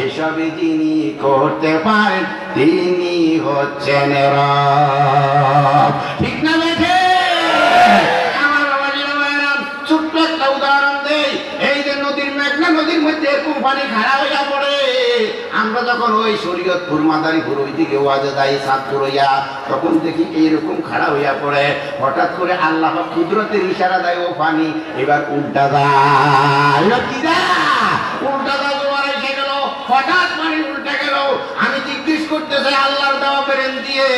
এসবই যিনি করতে পারেন তিনি হচ্ছেন রব। ঠিক না দেখে? আমার বাবা ছোট্ট একটা উদাহরণ দেই। এই যে নদীর মেঘনা নদীর মধ্যে এরকম পানি খাড়া হইয়া পড়ে, আমরা যখন ওই শরীয়তপুর মাদারীপুর ওই দিকে ওয়াজে যাই চাঁদপুর হইয়া, তখন দেখি এইরকম খাড়া হইয়া পড়ে। হঠাৎ করে আল্লাহ কুদরতের ইশারা দেয়, ও পানি এবার উল্টা যায়। কি যা উল্টা যায়, জোয়ার এসে গেল, হঠাৎ পানি উল্টা গেল। আমি জিজ্ঞেস করতেছি আল্লাহর দেওয়া বেরেন দিয়ে,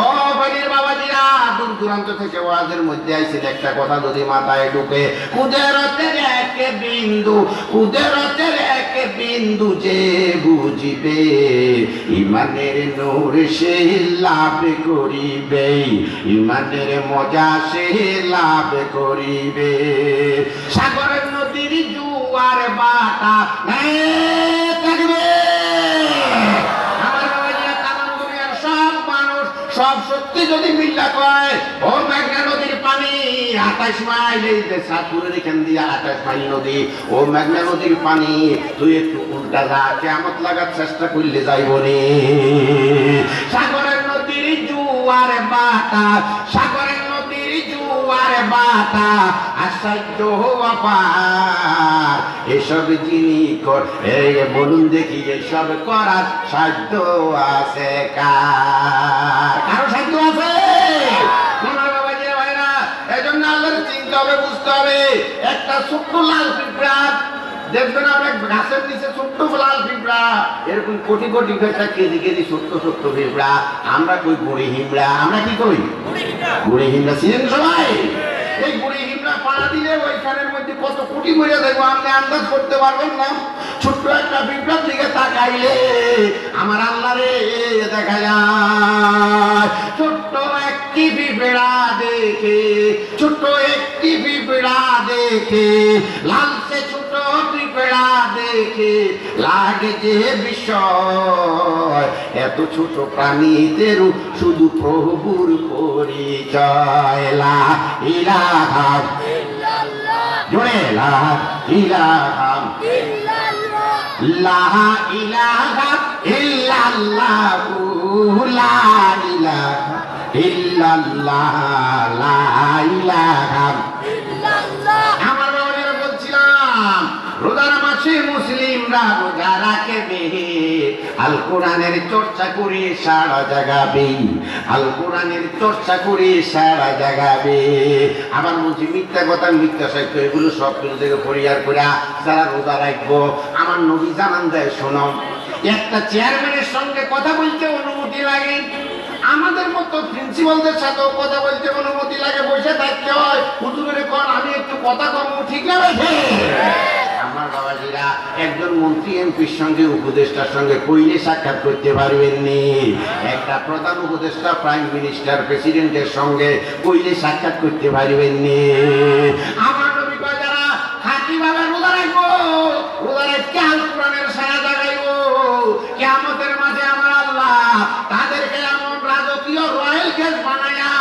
ও পানির বাবাজিরা দূর দূরান্ত থেকে ওয়াজের মধ্যে আইছিল, একটা কথা যদি মাথায় ঢুকে, কুদরতের এক বিন্দু, কুদরতের এক বিন্দু যে বুঝিবে ইমানের নূর সে লাভ করিবে, ইমানের মজা সে লাভ করিবে। সাগরের নদীর জোয়ার বাটা থাকবে, 28 মাইল এই যে সাতপুরের এখান দিয়ে 28 মাইল নদী, ও মেঘনা নদীর পানি তুই একটু উল্টা যা, কিয়ামত লাগার চেষ্টা করলে যাইব রে। সাগরের নদীর জোয়ার বাতাস, সাগরের নদীর জোয়ার বাতাস আশ্চর্য হওয়া পার, এসব জিনিস কর এই বলুন দেখি, এসব করার সাধ্য আছে কার? কারো সাধ্য আছে? এজন্য আল্লাহর চিনতে হবে, বুঝতে হবে। একটা ছোট্ট লাল পিঁপড়া দেখবেন আপনার গাছের নিচে, ছোট্ট লাল পিঁপড়া, এরকম কোটি কোটি কেজি কেজি ছোট্ট ছোট্ট পিঁপড়া, আমরা কই বুড়ি হিমড়া। আমরা কি কই? বুড়ি হিমড়া। চিনেন সবাই? এই বুড়ি হিমড়া পাড়া দিলে ওইখানের মধ্যে কত কোটি করে দেখবো, আপনি আন্দাজ করতে পারবেন না। ছোট্ট একটা পিঁপড়ার দিকে তাকাইলে আমার আল্লাহ রে দেখা যায়। ছোট্ট একটি পিঁপড়া দেখে, ছোট্ট একটি পিঁপড়া দেখে, লালচে ছোট পিঁপড়া দেখে লাগে যে বিষয়, এত ছোট প্রাণীদের শুধু প্রভুর পরিচয়। লা ইলাহা ইল্লাল্লাহ, জোরে লা ইলাহা ইল্লাল্লাহ, লা ইলাহা ইল্লাল্লাহ, লা ইলাহা ইল্লাল্লাহ, লা ইলাহা ইল্লাল্লাহ। আমার বাবারা বলছিলাম রোজার মাসে মুসলিমরা রোজা রাখবে, আল কোরআনের চর্চা করে সারা জাগাবে, আল কোরআনের চর্চা করে সারা জাগাবে। আবার বলছি মিথ্যা কথা, মিথ্যা সাহিত্য, এগুলো সব কিছু থেকে পরিহার করে যারা রোজা রাখবো, আমার নবী জানান দেয়, শোনো, একটা চেয়ারম্যানের সঙ্গে কথা বলতে অনুমতি লাগে, আমাদের মতো প্রিন্সিপালদের সাথেও কথা বলতে অনুমতি লাগে, বসে থাকতে হয়। হুজুরের কোন আমি একটু কথা কম, ঠিক না ভাই? আমার বাবাজিরা একজন মন্ত্রী এমপির সঙ্গে, উপদেষ্টার সঙ্গে কইলে সাক্ষাৎ করতে পারবেননি। একটা প্রধান উপদেষ্টা প্রাইম মিনিস্টার প্রেসিডেন্টের সঙ্গে কইলে সাক্ষাৎ করতে পারবেননি। আমার নবী কয় যারা খাঁটি ভাবে রোজা রাখবো, রোজা রেখে আল কোরআনের সায়া জাগাইবো, কিয়ামতের মাঝে আমার আল্লাহ তাদেরকে এমন রাজকীয় রয়্যাল গেস্ট বানায়া,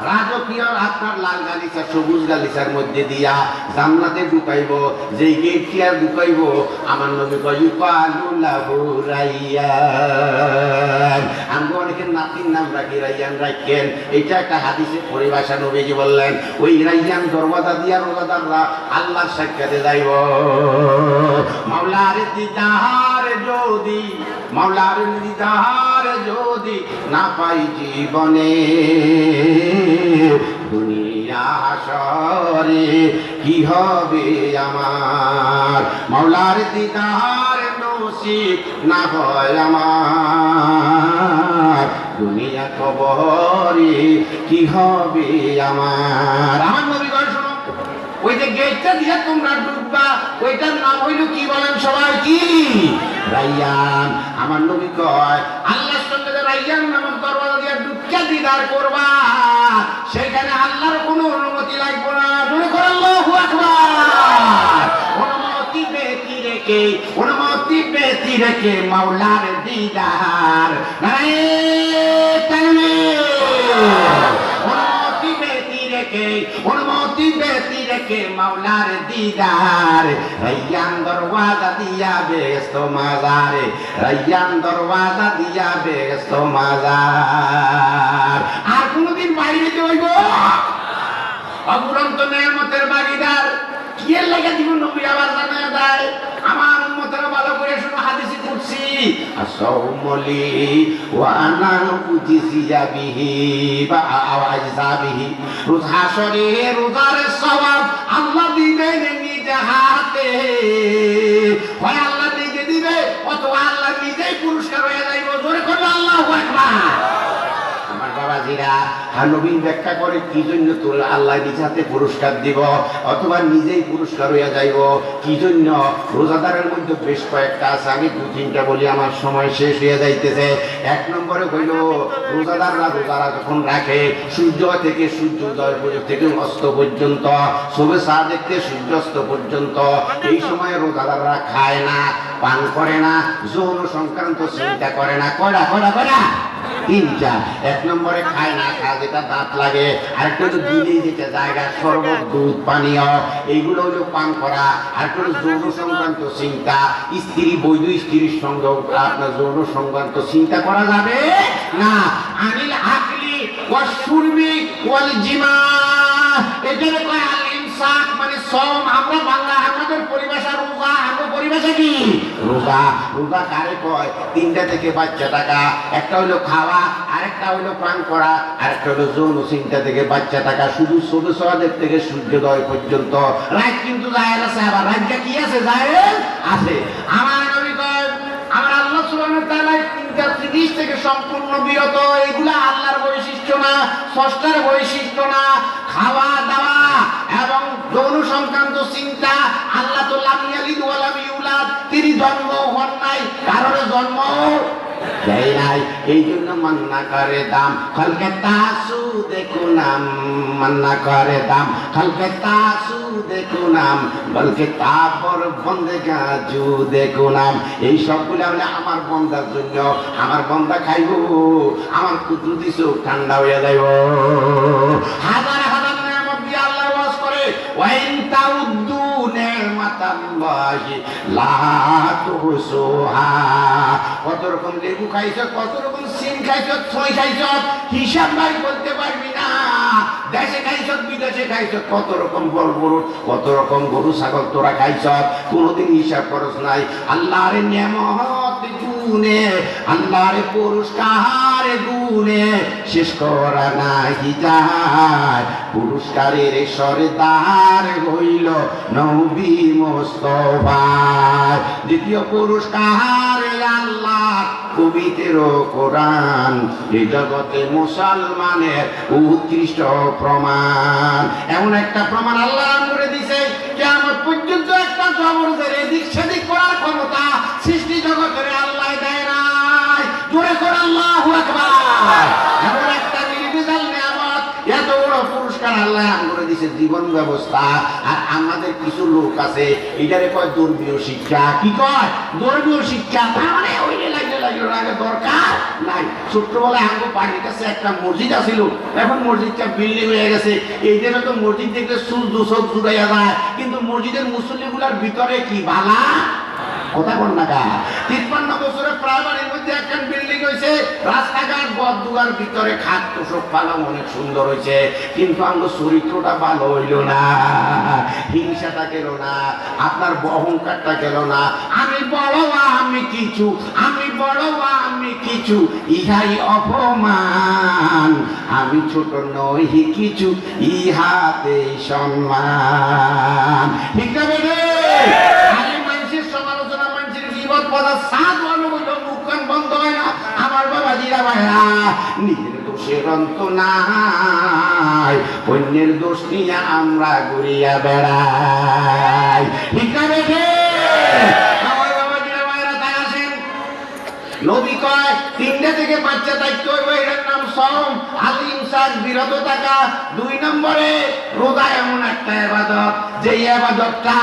রাজকীয় আপনার লাল গালিচা সবুজ গালিচার মধ্যে দিয়া জান্নাতে ঢুকাইব। যেই গেট কি আর ঢুকাইব, আমার নবী কয় ইউকালু লাহু রাইয়ান। আমরা অনেকের নাতির নাম রাখি রাইয়ান রাখেন, এটা একটা হাদিসের পরিভাষা। নবীজি বললেন ওই রাইয়ান দরওয়াজা দিয়া রোজাদাররা আল্লাহর সাক্ষাতে যাইব। মাওলার দিদার যদি, মাওলার দিদার যদি না পাই জীবনে, দুনিয়া হাসরে কি হবে আমার, মাওলার দিদার নসিব না হয় আমার, দুনিয়া কবরে কি হবে আমার। আমার নবী কয় শোনো, ওই যে গেটটা দিয়ে তোমরা ঢুকবা, ওইটার নাম হইল কি বলেন সবাই? কি? রাইয়ান। আমার নবী কয় আল্লাহর সঙ্গে রাইয়ান নামক দরওয়াজা দিয়ে ঢুকে দিদার করবা, সেখানে আল্লাহর কোনো অনুমতি লাগবে না। জোরে করে আল্লাহু আকবার। অনুমতি ব্যতি রেখে, অনুমতি ব্যতি রেখে মাওলার দিদার, অনুমতি ব্যতি রেখে, অনুমতি ব্যতি রেখে মাওলার দিদার, রাইয়ান দরওয়াজা দিয়া বেহেশত মাজারে, রাইয়ান দরওয়াজা দিয়া বেহেশত মাজার। আর কোনদিন বাইরে হইব অপুরন্ত নেয়ামতের বাগিদার কি এর লাগা দিব নবী আবার জানায় দেয়। আমার উম্মতেরা ভালো করে শুনো, হাদিসে কুদসি আসাউমলি ওয়া আনা উজিজিয়া বিহি বা আওয়াজা বিহি, রোজা হাসরে রোজার সওয়াব আল্লাহ দিবেন নিজে হাতে, হয় আল্লাহ নিজে দিবে অথবা আল্লাহ নিজেই পুরস্কার হয়ে যাইব। জোরে করে আল্লাহু আকবার। আমার বাবাজিরা নবী ব্যাখ্যা করে কি জন্য তোর আল্লাহ নিজ হাতে পুরস্কার দিব অথবা নিজেই পুরস্কার হইয়া যাইব, কি জন্য। রোজাদারের মধ্যে বেশ কয়েকটা আছে, আমি দু তিনটা বলি, আমার সময় শেষ হয়ে যাইতেছে। এক নম্বরে হইল রোজাদাররা রোজারা যখন রাখে সূর্য থেকে সূর্যোদয় থেকে অস্ত পর্যন্ত, শোবে সাদেক থেকে সূর্যাস্ত পর্যন্ত, এই সময় রোজাদাররা খায় না, পান করে না, যৌন সংক্রান্ত চিন্তা করে না। কয়টা কয়টা কয়টা? তিনটা। এক নম্বরে খায় না, খাওয়া যেটা দাঁত লাগে, আরেকটা হলো দিলেই যেটা জায়গা, শরবত, দুধ, পানীয়, এইগুলো হলো পান করা। আরেকটা হলো যৌন সংক্রান্ত চিন্তা, স্ত্রী বৈধ স্ত্রীর সঙ্গে আপনার যৌন সংক্রান্ত চিন্তা করা যাবে না। আনিল আকলি ওয়াস শুরবি ওয়াল জিমা, এটাকে কয় আল ইমসাক, মানে সম। আমরা বাংলা আমাদের পরিভাষা রোজা, আমার পরিভাষা কি রোজা। রোজা কারে কয়? তিনটা থেকে বাচ্চা টাকা, একটা হলো খাওয়া, আরেকটা হলো পান করা, আরেকটা হলো যৌন চিন্তা থেকে বাচ্চা টাকা। শুধু ছোট সকালের থেকে সূর্যোদয় পর্যন্ত রাত কিন্তু জায়েজ আছে, আবার রাতটা কি আছে? জায়েজ আছে। আমার নবী কয়, আমার আল্লাহ সুবহানাহু ওয়া তাআলা তিনটা জিনিস থেকে সম্পূর্ণ বিরত। এগুলা আল্লাহর বৈশিষ্ট্য না, স্রষ্টার বৈশিষ্ট্য না। খাওয়া দাওয়া এবং যৌন সংক্রান্ত চিন্তা। আল্লাহ তো লাম ইয়ালিদ ওয়া লাম ইউলাদ, তিনি জন্ম হন নাই, কারণে জন্ম দেয় নাই। এই জন্য মান্না করে দাম খালকে তাসু দেখো নাম, মান্না করে দাম খালকে তাসু দেখো নাম, বলকে তারপর বন্দে গাজু দেখো নাম। এই সবগুলো হলে আমার বন্দার জন্য। আমার বন্দা খাইব, আমার কুদরতি চোখ ঠান্ডা হইয়া যাইব। হাজার হাজার নিয়ামত দিয়ে আল্লাহ ওয়াজ করে, ওয়াইন তাউদ্দু নি'মাতাল্লাহি লা তুহসুহা। কত রকম লেবু খাইছ, কত রকম সিম খাইছ, ছই খাইছ, হিসাব নাই বলতে পারবি না। দেশে খাইছ, বিদেশে খাইছ, কত রকম গরু, কত রকম গরু ছাগল তোরা খাইছ, কোনোদিন হিসাব করস নাই। আল্লাহর নিয়ামত গুনে, আল্লাহর পুরস্কার গুনে শেষ করা নাহি যায়। পুরস্কারের সরদার হইল নবী মুস্তাফা। দ্বিতীয় পুরস্কার আল্লাহ পবিত্র কোরআন, এই জগতে মুসলমানের উৎকৃষ্ট প্রমাণ। এমন একটা প্রমাণ আল্লাহ করে দিছে, কিয়ামত পর্যন্ত একটা জবরদের এদিক সেদিক করার ক্ষমতা সৃষ্টি জগতের আল্লাহ দেয় নাই। জোরে করে আল্লাহু আকবার। এমন একটা নির্বিচার নিয়ামত, এত বড় পুরস্কার আল্লাহ করে দিছে জীবন ব্যবস্থা। আর আমাদের কিছু লোক আছে, এটারে কয় ধর্মীয় শিক্ষা। কি কয়? ধর্মীয় শিক্ষা। তার মানে ওইটা লাগলে আগে দরকার নাই। ছোট্টবেলায় আমাদের বাড়ির কাছে একটা মসজিদ আছিল, এখন মসজিদটা বিল্ডিং হয়ে গেছে। এই জন্য তো মসজিদ দেখলে চুল দুসব জুড়াইয়া যায়, কিন্তু মসজিদের মুসল্লিগুলার ভিতরে কি বালা কথা বল না। 53 বছরে প্রাইমারির মধ্যে একটা বিল্ডিং হয়েছে, রাস্তাঘাট বদদুয়ার ভিতরে খাট তোষক পালাম অনেক সুন্দর হয়েছে, কিন্তু আমার চরিত্রটা ভালো হইল না, হিংসাটা গেল না, আপনার অহংকারটা গেল না। আমি বড় আমি কিছু, আমি বড় আমি কিছু, ইহাই অপমান। আমি ছোট নই কিছু, ইহাতে সম্মান। ঠিক না বেরে? সমালোচনা, মানুষের বিপদ পদা সাত মুখখান বন্ধ হয় না। আমার বাবা জিরা ভাইরা, নিজের দোষের অন্ত নাই, অন্যের দোষ নিয়ে আমরা ঘুরিয়া বেড়াই। ঠিক না বেঠে? আমার বাবা জিরা ভাইরা তাই আসেন। নবী কয় তিনটা থেকে বাচ্চা দায়িত্ব হইব, এটার নাম সম। আলিম সাজ বিরত থাকা। 2 নম্বরে রোজা এমন একটা ইবাদত, যে ইবাদতটা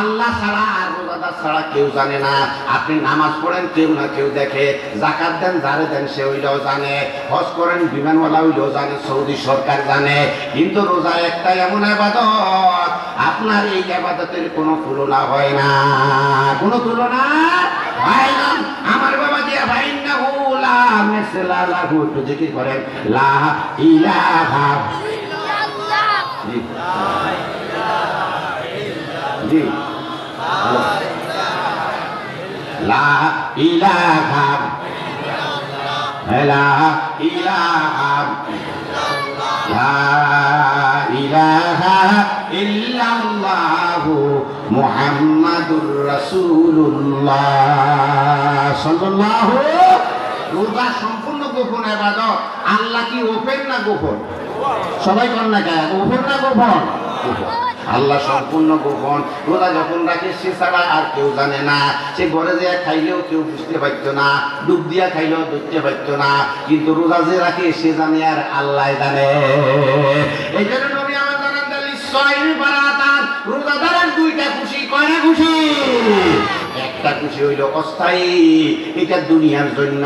আল্লাহ ছাড়া আর রোজাদার ছাড়া কেউ জানে না। আপনি নামাজ পড়েন, কেউ না কেউ দেখে। যাকাত দেন, যারে দেন সে হইলেও জানে। হজ করেন, বিমানওয়ালা হইলেও জানে, সৌদি সরকার জানে। কিন্তু রোজা একটা এমন ইবাদত, আপনার এই ইবাদতের কোনো তুলনা হয় না, কোনো তুলনা হয় না। আমার বাবা দিয়া ভাই না হুলা মেসলা লাহু, একটু জিকির করেন, লা ইলাহা ইল্লাল্লাহ। জি, লা ইলাহা লা ইলাহা লা ইলাহা ইল্লাল্লাহু মুহাম্মাদুর রাসূলুল্লাহ সাল্লাল্লাহু। রোজা সম্পূর্ণ গোপন ইবাদত। আল্লাহ কি ওপেন না গোপন? সবাই কর না কেন? ওপেন না গোপন? আল্লাহ সম্পূর্ণ গোপন। রোজা যখন রাখে সে ছাড়া আর কেউ জানে না। সে ঘরে যে খাইলেও কেউ বুঝতে পারত না, ডুব দিয়া খাইলেও বুঝতে পারত না, কিন্তু রোজা যে রাখে সে জানে আর আল্লাহ জানে। এই জন্য নবী আমার জানান দিলেন, সয়মি বারাতান, রোজাদারের 2টা খুশি। কয়টা খুশি? একটা খুশি হইল অস্থায়ী, এটা দুনিয়ার জন্য,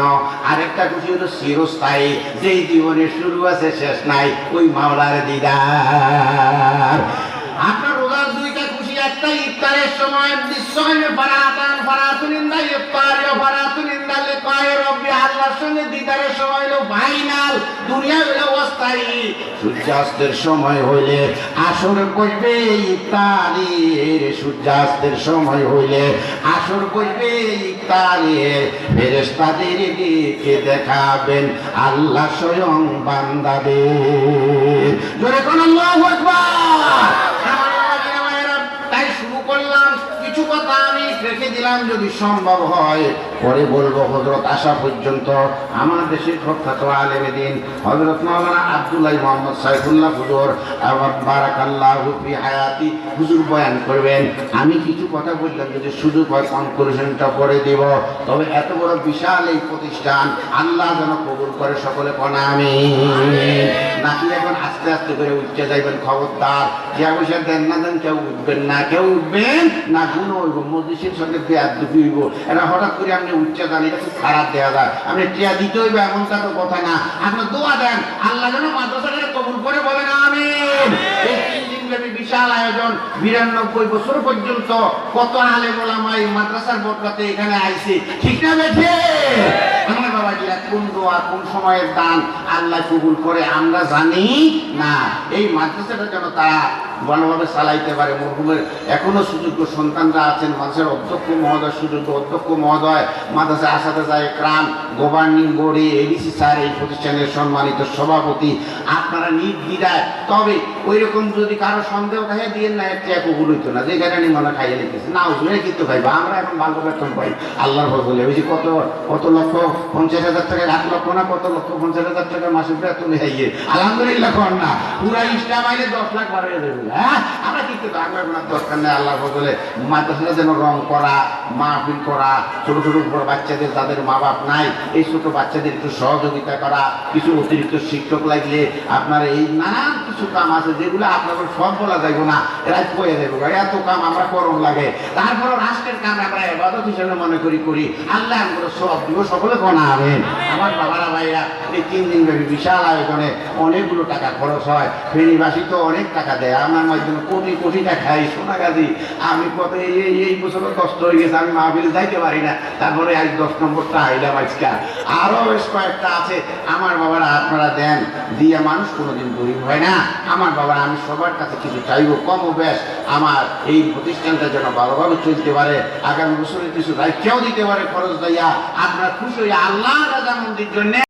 আরেকটা খুশি হইল চিরস্থায়ী, যেই জীবনের শুরু আছে শেষ নাই, ওই মাওলার দিদার। আপনার রোজার দুইটা খুশি, একটা ইফতারের সময় নিশ্চয় ফারাতান ফারাতুনিন্দা ইফতার ফারাতুনিন্দা লিকায়ে রব্বি, আল্লাহর সঙ্গে দিদারের সময় হলো ফাইনাল, দুনিয়া হলো অস্থায়ী। সূর্যাস্তের সময় হইলে আসর করবে ইফতারের, সূর্যাস্তের সময় হইলে আসর করবে ইফতারের, ফেরেশতাদেরকে দেখাবেন আল্লাহ স্বয়ং বান্দাদের। জোরে কোন আল্লাহু আকবার। তাই শুরু করলাম, কিছু কথা আমি রেখে দিলাম, যদি সম্ভব হয় পরে বলবো। হযরত আসা পর্যন্ত আমার দেশের প্রখ্যাত আলেম দ্বীন হযরত মাওলানা আব্দুল্লাহ মোহাম্মদ সাইফুল্লাহ হুজুর বারাকাল্লাহু ফি হায়াতি হুজুর বয়ান করবেন। আমি কিছু কথা বললাম, যদি সুযোগ হয় কনক্লুশনটা পরে দেব। তবে এত বড় বিশাল এই প্রতিষ্ঠান আল্লাহ যেন কবুল করে, সকলে কোন আমিন। নাকি এখন আস্তে আস্তে করে উঠতে যাইবেন, খবরদার। যে পয়সা দেন না দেন কেউ উঠবেন না, কেউ উঠবেন না, গুণ হইব, মসজিদের সঙ্গে বেয়াদবি হইব। এটা হঠাৎ করে আপনি উঠতে যান, এটা খুব খারাপ দেওয়া যায়। আপনি টিয়া দিতে হইবে এমনটা তো কথা না, আপনি দোয়া দেন আল্লাহ যেন মাদ্রাসাটাকে কবুল করে, বলেন আমিন। এই 3 দিন ব্যাপী বিশাল আয়োজন, 92 বছর পর্যন্ত কত আলেম ওলামা এই মাদ্রাসার বরকতে এখানে আইছে, ঠিক না বেঠে? আমার বাবাজিরা কোন দোয়া কোন সময়ের দান আল্লাহ কবুল করে আমরা জানি না। এই মাদ্রাসাটা যেন তারা ভালোভাবে চালাইতে পারে। মরহুমের এখনো সুযোগ্য সন্তানরা আছেন, মাদ্রাসার অধ্যক্ষ মহোদয়, সুযোগ্য অধ্যক্ষ মহোদয়, মাদ্রাসা আসাদাজা একরাম, গভর্নিং বোর্ডে এডিসি স্যার, এই প্রতিষ্ঠানের সম্মানিত সভাপতি, আপনারা নির্দ্বিধায়। তবে ওই রকম যদি কারো সন্দেহ থাকে দিয়েন না, একটা কবুল হইতো না, যে গাড়ি মনে খাইয়ে লিখেছে না, ওজনে কিন্তু খাইবা। আমরা এখন ভালো বেতন পাই আল্লাহর ফজলে। ওই যে কত কত লক্ষ 50,000 টাকা, 1 লক্ষ না কত লক্ষ 50,000 টাকা মাসিক বেতন খাইয়ে আলহামদুলিল্লাহ কর না, পুরা ইসলাম আইলে 10 লাখ বাড়িয়ে দেবে। হ্যাঁ, আমরা কিন্তু আমরা কোনো দরকার নেই। আল্লাহর ফজলে মাদ্রাসাটা যেন রং করা, মাহফিল করা, ছোট ছোট বড় বাচ্চাদের যাদের মা বাপ নাই, এই ছোট বাচ্চাদের একটু সহযোগিতা করা, কিছু অতিরিক্ত শিক্ষক লাগলে আপনার এই নানান কিছু কাম আছে যেগুলো আপনাদের সব বলা যাইব না, এরা কয়ে দেবো এত কাম আমরা করম লাগে। তারপরও রাষ্ট্রের কাম আমরা ইবাদত হিসেবে মনে করি করি, আল্লাহ আমরা সব দিব, সকলে কোনা আছেন। আমার বাবারা ভাইরা এই 3 দিন ব্যাপী বিশাল আয়োজনে অনেকগুলো টাকা খরচ হয়, ফেনীবাসী তো অনেক টাকা দেয়, আমার মাধ্যমে কোটি কোটি টাকা। এই সোনাগাজী আমি কত এই বছরও কষ্ট হয়ে গেছে, আমি মাহফিল যাইতে পারি না, তারপরে আজ 10 নম্বরটা আইলাম আজকে। আরো বেশ কয়েকটা আছে। আমার বাবারা আপনারা দেন, দিয়া মানুষ কোনোদিন গরিব হয় না। আমার বাবারা আমি সবার কাছে কিছু চাইবো, কম ও বেশ আমার এই প্রতিষ্ঠানটা যেন ভালোভাবে চলতে পারে, আগামী বছরে কিছু রাজ্যও দিতে পারে খরচ দিয়া, আপনারা খুশি হইয়া আল্লাহ রাজামন্দির জন্য